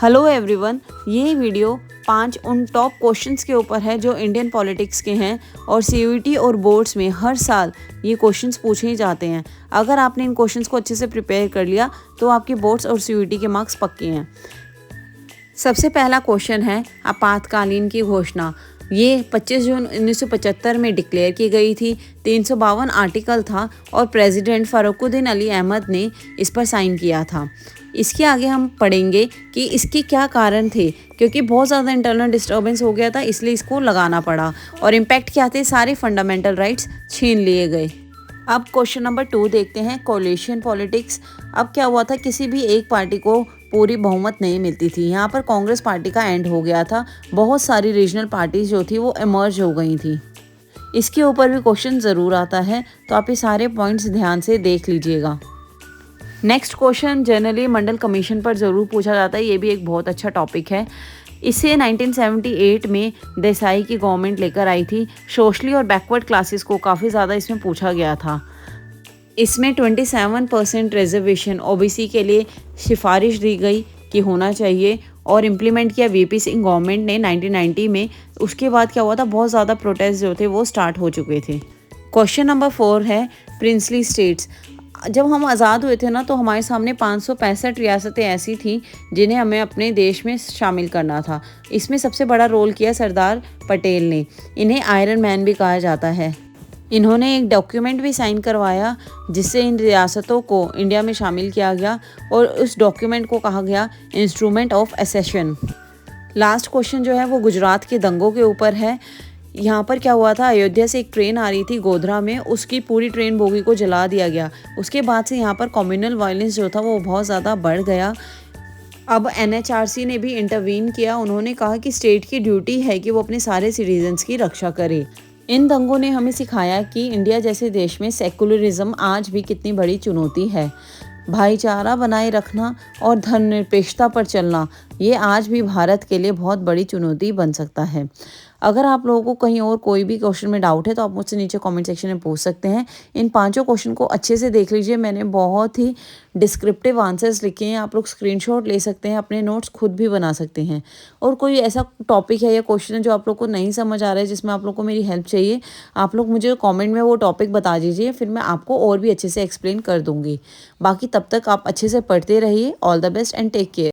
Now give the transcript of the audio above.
Hello everyone, ये video 5 उन top questions के ऊपर है जो इंडियन पॉलिटिक्स के हैं और सीयूईटी और बोर्ड्स में हर साल ये क्वेश्चंस पूछे ही जाते हैं। अगर आपने इन क्वेश्चंस को अच्छे से प्रिपेयर कर लिया तो आपके बोर्ड्स और सीयूईटी के मार्क्स पक्के हैं। सबसे पहला क्वेश्चन है आपातकालीन की घोषणा। ये 25 जून 1975 में डिक्लेयर की गई थी। 352 आर्टिकल था और प्रेसिडेंट फ़रुखुद्दीन अली अहमद ने इस पर साइन किया था। इसके आगे हम पढ़ेंगे कि इसके क्या कारण थे, क्योंकि बहुत ज़्यादा इंटरनल डिस्टर्बेंस हो गया था इसलिए इसको लगाना पड़ा। और इम्पैक्ट क्या थे, सारे फंडामेंटल राइट्स छीन लिए गए। अब क्वेश्चन नंबर 2 देखते हैं, कोलिशन पॉलिटिक्स। अब क्या हुआ था, किसी भी एक पार्टी को पूरी बहुमत नहीं मिलती थी। यहाँ पर कांग्रेस पार्टी का एंड हो गया था। बहुत सारी रीजनल पार्टीज जो थी वो इमर्ज हो गई थी। इसके ऊपर भी क्वेश्चन ज़रूर आता है, तो आप ये सारे पॉइंट्स ध्यान से देख लीजिएगा। नेक्स्ट क्वेश्चन जनरली मंडल कमीशन पर ज़रूर पूछा जाता है। ये भी एक बहुत अच्छा टॉपिक है। इसे 1978 में देसाई की गवर्नमेंट लेकर आई थी। सोशली और बैकवर्ड क्लासेस को काफ़ी ज़्यादा इसमें पूछा गया था। इसमें 27% रिजर्वेशन ओबीसी के लिए सिफारिश दी गई कि होना चाहिए और इम्प्लीमेंट किया वीपी सिंह गवर्नमेंट ने 1990 में। उसके बाद क्या हुआ था, बहुत ज़्यादा प्रोटेस्ट जो थे वो स्टार्ट हो चुके थे। क्वेश्चन नंबर 4 है प्रिंसली स्टेट्स। जब हम आज़ाद हुए थे ना, तो हमारे सामने 565 रियासतें ऐसी थीं जिन्हें हमें अपने देश में शामिल करना था। इसमें सबसे बड़ा रोल किया सरदार पटेल ने। इन्हें आयरन मैन भी कहा जाता है। इन्होंने एक डॉक्यूमेंट भी साइन करवाया जिससे इन रियासतों को इंडिया में शामिल किया गया और उस डॉक्यूमेंट को कहा गया instrument of accession. Last question जो है वो गुजरात के दंगों के ऊपर है। यहाँ पर क्या हुआ था, अयोध्या से एक ट्रेन आ रही थी गोधरा में, उसकी पूरी ट्रेन बोगी को जला दिया गया। उसके बाद से यहाँ पर कम्युनल वायलेंस जो था वो बहुत ज़्यादा बढ़ गया। अब एनएचआरसी ने भी इंटरवीन किया। उन्होंने कहा कि स्टेट की ड्यूटी है कि वो अपने सारे सिटीजन्स की रक्षा करे। इन दंगों ने हमें सिखाया कि इंडिया जैसे देश में सेकुलरिज्म आज भी कितनी बड़ी चुनौती है। भाईचारा बनाए रखना और धर्मनिरपेक्षता पर चलना, ये आज भी भारत के लिए बहुत बड़ी चुनौती बन सकता है। अगर आप लोगों को कहीं और कोई भी क्वेश्चन में डाउट है तो आप मुझसे नीचे कमेंट सेक्शन में पूछ सकते हैं। इन 5 क्वेश्चन को अच्छे से देख लीजिए। मैंने बहुत ही डिस्क्रिप्टिव आंसर्स लिखे हैं। आप लोग स्क्रीनशॉट ले सकते हैं, अपने नोट्स खुद भी बना सकते हैं। और कोई ऐसा टॉपिक है या क्वेश्चन है जो आप लोग को नहीं समझ आ रहा है, जिसमें आप लोग को मेरी हेल्प चाहिए, आप लोग मुझे कॉमेंट में वो टॉपिक बता दीजिए, फिर मैं आपको और भी अच्छे से एक्सप्लेन कर दूँगी। बाकी तब तक आप अच्छे से पढ़ते रहिए। All the best and take care.